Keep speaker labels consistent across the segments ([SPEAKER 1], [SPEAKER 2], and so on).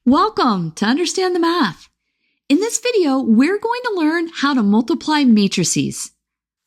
[SPEAKER 1] Welcome to Understand the Math. In this video, we're going to learn how to multiply matrices.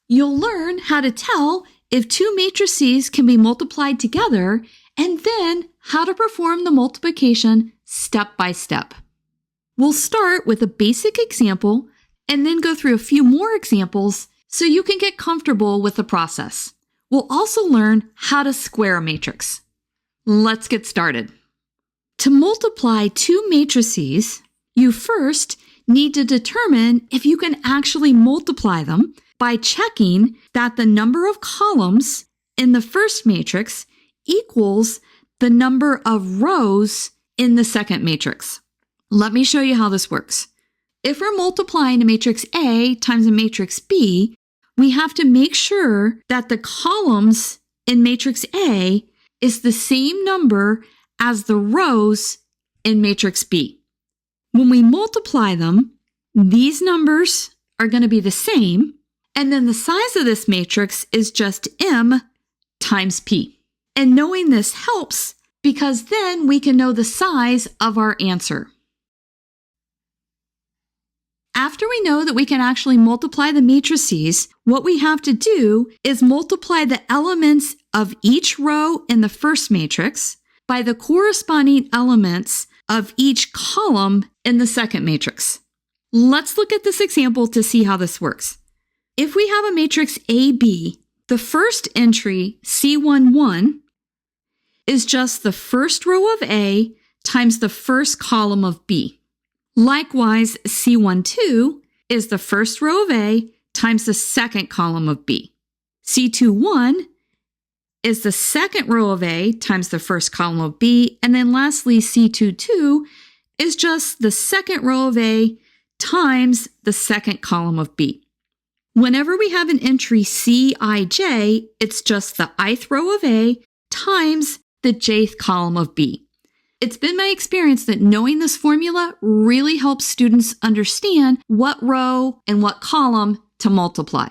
[SPEAKER 1] You'll learn how to tell if two matrices can be multiplied together and then how to perform the multiplication step by step. We'll start with a basic example and then go through a few more examples so you can get comfortable with the process. We'll also learn how to square a matrix. Let's get started. To multiply two matrices, you first need to determine if you can actually multiply them by checking that the number of columns in the first matrix equals the number of rows in the second matrix. Let me show you how this works. If we're multiplying a matrix A times a matrix B, we have to make sure that the columns in matrix A is the same number as the rows in matrix B. When we multiply them, these numbers are going to be the same, and then the size of this matrix is just M times P. And knowing this helps because then we can know the size of our answer. After we know that we can actually multiply the matrices, what we have to do is multiply the elements of each row in the first matrix by the corresponding elements of each column in the second matrix. Let's look at this example to see how this works. If we have a matrix AB, the first entry, C11, is just the first row of A times the first column of B. Likewise, C12 is the first row of A times the second column of B. C21 is the second row of A times the first column of B, and then lastly, C22 is just the second row of A times the second column of B. Whenever we have an entry Cij, it's just the ith row of A times the jth column of B. It's been my experience that knowing this formula really helps students understand what row and what column to multiply.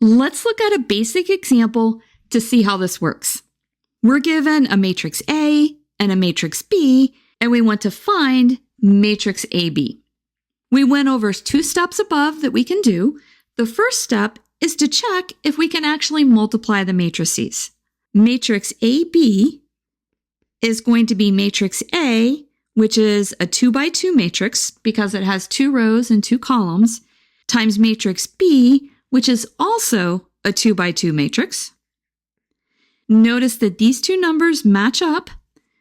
[SPEAKER 1] Let's look at a basic example to see how this works. We're given a matrix A and a matrix B, and we want to find matrix AB. We went over two steps above that we can do. The first step is to check if we can actually multiply the matrices. Matrix AB is going to be matrix A, which is a 2 by 2 matrix because it has 2 rows and 2 columns, times matrix B, which is also a 2 by 2 matrix. Notice that these two numbers match up,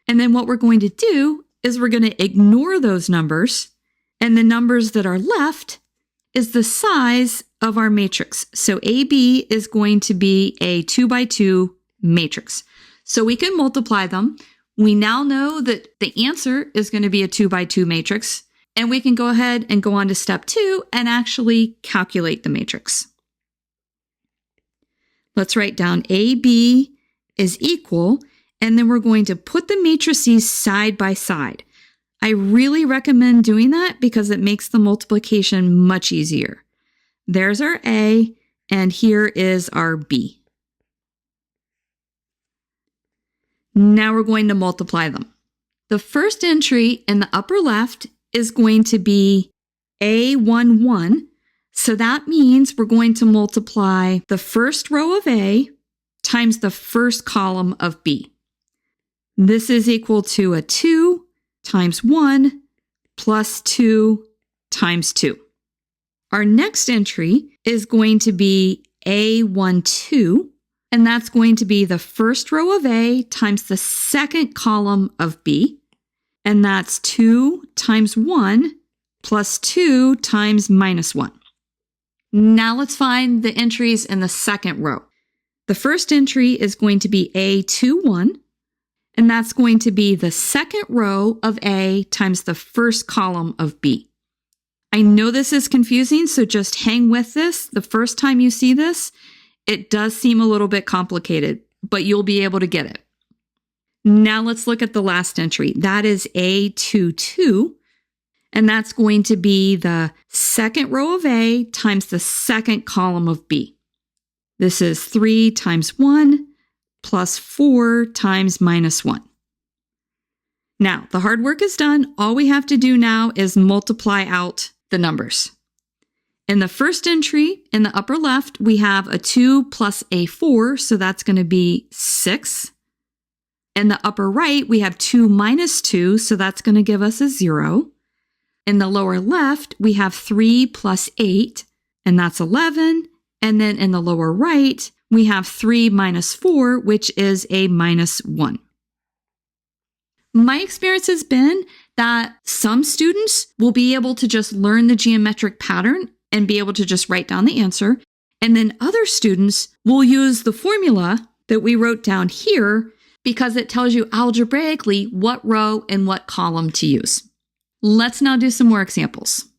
[SPEAKER 1] and then what we're going to do is we're going to ignore those numbers, and the numbers that are left is the size of our matrix. So AB is going to be a 2 by 2 matrix. So we can multiply them. We now know that the answer is going to be a 2 by 2 matrix, and we can go ahead and go on to step 2 and actually calculate the matrix. Let's write down AB is equal, and then we're going to put the matrices side by side. I really recommend doing that because it makes the multiplication much easier. There's our A, and here is our B. Now we're going to multiply them. The first entry in the upper left is going to be A11. So that means we're going to multiply the first row of A times the first column of B. This is equal to a 2 times 1 plus 2 times 2. Our next entry is going to be A12, and that's going to be the first row of A times the second column of B, and that's 2 times 1 plus 2 times minus 1. Now let's find the entries in the second row. The first entry is going to be A21, and that's going to be the second row of A times the first column of B. I know this is confusing, so just hang with this. The first time you see this, it does seem a little bit complicated, but you'll be able to get it. Now let's look at the last entry. That is A22. And that's going to be the second row of A times the second column of B. This is 3 times 1 plus 4 times minus 1. Now, the hard work is done. All we have to do now is multiply out the numbers. In the first entry, in the upper left, we have a 2 plus a 4, so that's going to be 6. In the upper right, we have 2 minus 2, so that's going to give us a 0. In the lower left, we have 3 plus 8, and that's 11. And then in the lower right, we have 3 minus 4, which is a minus 1. My experience has been that some students will be able to just learn the geometric pattern and be able to just write down the answer. And then other students will use the formula that we wrote down here because it tells you algebraically what row and what column to use. Let's now do some more examples.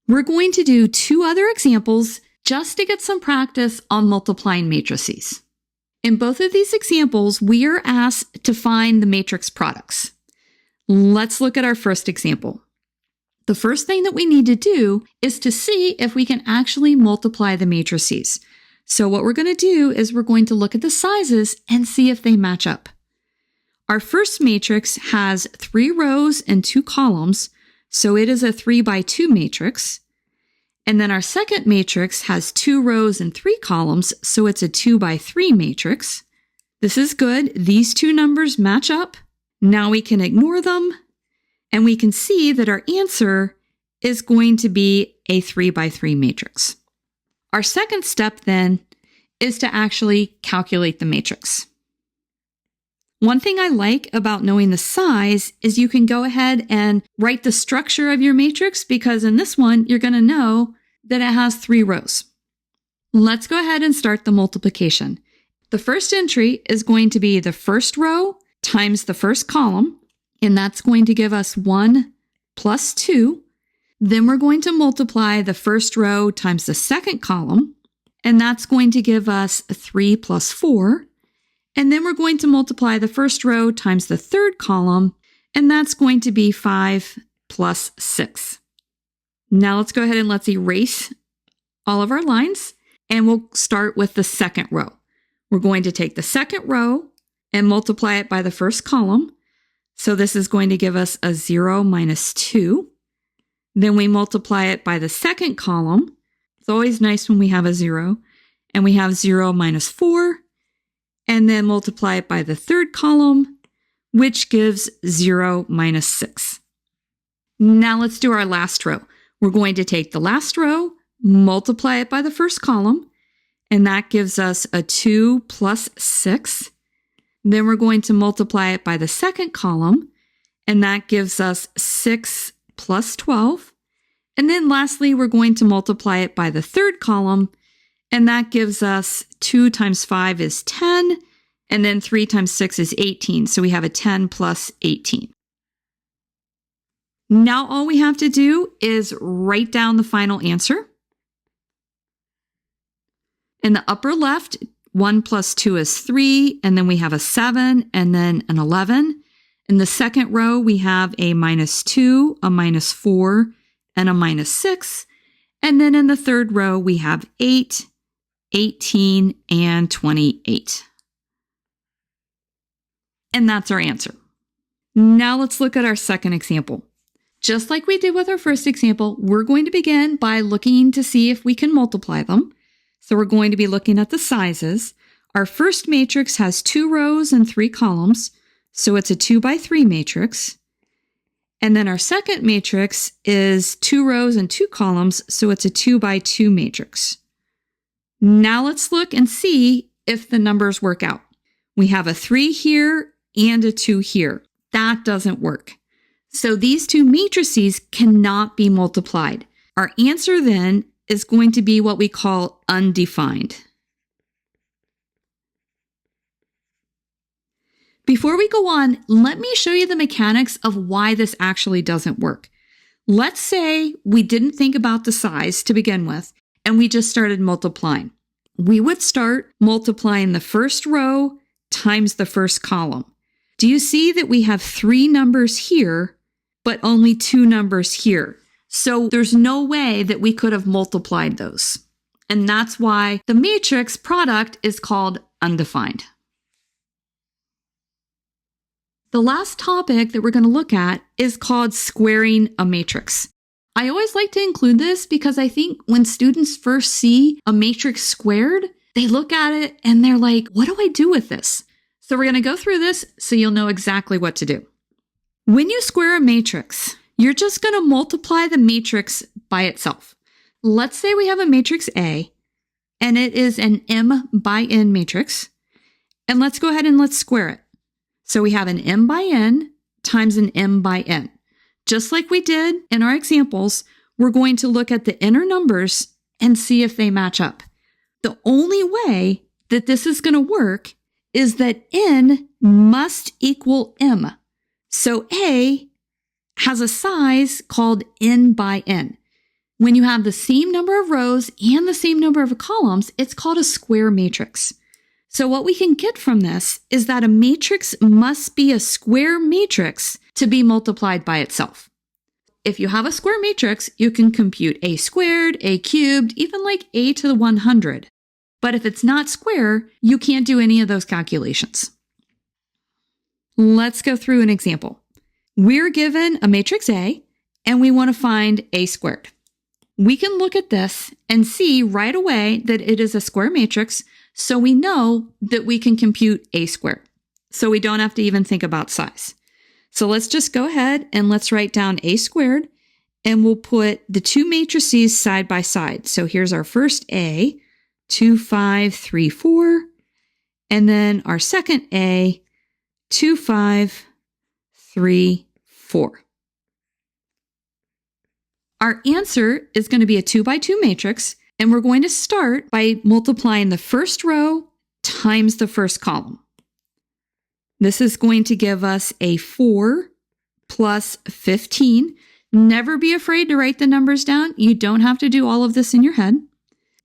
[SPEAKER 1] We're going to do 2 other examples just to get some practice on multiplying matrices. In both of these examples, we are asked to find the matrix products. Let's look at our first example. The first thing that we need to do is to see if we can actually multiply the matrices. So what we're going to do is we're going to look at the sizes and see if they match up. Our first matrix has 3 rows and 2 columns, so it is a 3 by 2 matrix. And then our second matrix has 2 rows and 3 columns, so it's a 2 by 3 matrix. This is good. These 2 numbers match up. Now we can ignore them, and we can see that our answer is going to be a 3 by 3 matrix. Our second step then is to actually calculate the matrix. One thing I like about knowing the size is you can go ahead and write the structure of your matrix because in this one, you're going to know that it has 3 rows. Let's go ahead and start the multiplication. The first entry is going to be the first row times the first column, and that's going to give us 1 plus 2. Then we're going to multiply the first row times the second column, and that's going to give us 3 plus 4. And then we're going to multiply the first row times the third column, and that's going to be 5 plus 6. Now let's go ahead and let's erase all of our lines, and we'll start with the second row. We're going to take the second row and multiply it by the first column. So this is going to give us a 0 minus 2. Then we multiply it by the second column. It's always nice when we have a 0. And we have 0 minus 4. And then multiply it by the third column, which gives 0 minus 6. Now let's do our last row. We're going to take the last row, multiply it by the first column, and that gives us a 2 plus 6. Then we're going to multiply it by the second column, and that gives us 6 plus 12. And then lastly, we're going to multiply it by the third column, and that gives us 2 times 5 is 10, and then 3 times 6 is 18. So we have a 10 plus 18. Now all we have to do is write down the final answer. In the upper left, 1 plus 2 is 3, and then we have a 7, and then an 11. In the second row, we have a minus 2, a minus 4, and a minus 6. And then in the third row, we have 8, 18, and 28. And that's our answer. Now let's look at our second example. Just like we did with our first example, we're going to begin by looking to see if we can multiply them. So we're going to be looking at the sizes. Our first matrix has 2 rows and 3 columns, so it's a 2 by 3 matrix. And then our second matrix is 2 rows and 2 columns, so it's a 2 by 2 matrix. Now let's look and see if the numbers work out. We have a 3 here and a 2 here. That doesn't work. So these 2 matrices cannot be multiplied. Our answer then is going to be what we call undefined. Before we go on, let me show you the mechanics of why this actually doesn't work. Let's say we didn't think about the size to begin with, and we just started multiplying. We would start multiplying the first row times the first column. Do you see that we have 3 numbers here, but only 2 numbers here? So there's no way that we could have multiplied those. And that's why the matrix product is called undefined. The last topic that we're going to look at is called squaring a matrix. I always like to include this because I think when students first see a matrix squared, they look at it and they're like, what do I do with this? So we're going to go through this so you'll know exactly what to do. When you square a matrix, you're just going to multiply the matrix by itself. Let's say we have a matrix A, and it is an m by n matrix. And let's go ahead and let's square it. So we have an m by n times an m by n. Just like we did in our examples, we're going to look at the inner numbers and see if they match up. The only way that this is going to work is that n must equal m. So A has a size called n by n. When you have the same number of rows and the same number of columns, it's called a square matrix. So what we can get from this is that a matrix must be a square matrix to be multiplied by itself. If you have a square matrix, you can compute a squared, a cubed, even like a to the 100. But if it's not square, you can't do any of those calculations. Let's go through an example. We're given a matrix A, and we want to find a squared. We can look at this and see right away that it is a square matrix, so we know that we can compute a squared. So we don't have to even think about size. So let's just go ahead and let's write down a squared, and we'll put the two matrices side by side. So here's our first A, 2, 5, 3, 4, and then our second A, 2, 5, 3, 4. Our answer is going to be a 2 by 2 matrix, and we're going to start by multiplying the first row times the first column. This is going to give us a 4 plus 15. Never be afraid to write the numbers down. You don't have to do all of this in your head.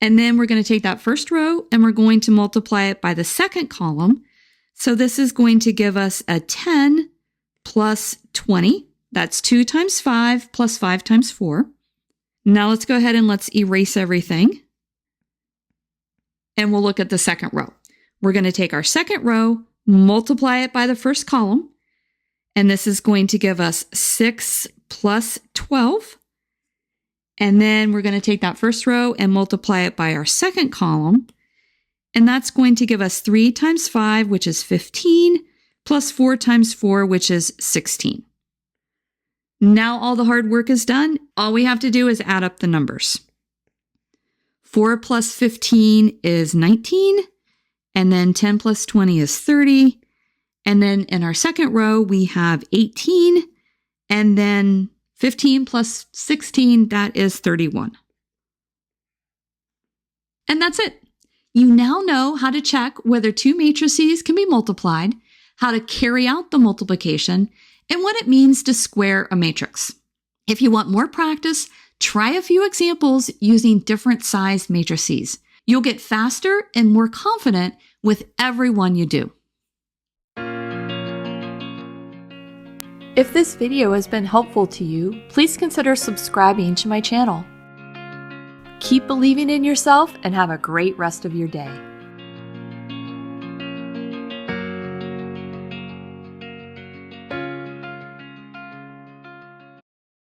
[SPEAKER 1] And then we're going to take that first row and we're going to multiply it by the second column. So this is going to give us a 10 plus 20. That's 2 times 5 plus 5 times 4. Now let's go ahead and let's erase everything. And we'll look at the second row. We're going to take our second row, multiply it by the first column. And this is going to give us 6 plus 12. And then we're going to take that first row and multiply it by our second column. And that's going to give us 3 times 5, which is 15, plus 4 times 4, which is 16. Now all the hard work is done. All we have to do is add up the numbers. 4 plus 15 is 19, and then 10 plus 20 is 30. And then in our second row, we have 18, and then 15 plus 16, that is 31. And that's it. You now know how to check whether two matrices can be multiplied, how to carry out the multiplication, and what it means to square a matrix. If you want more practice, try a few examples using different sized matrices. You'll get faster and more confident with every one you do.
[SPEAKER 2] If this video has been helpful to you, please consider subscribing to my channel. Keep believing in yourself and have a great rest of your day.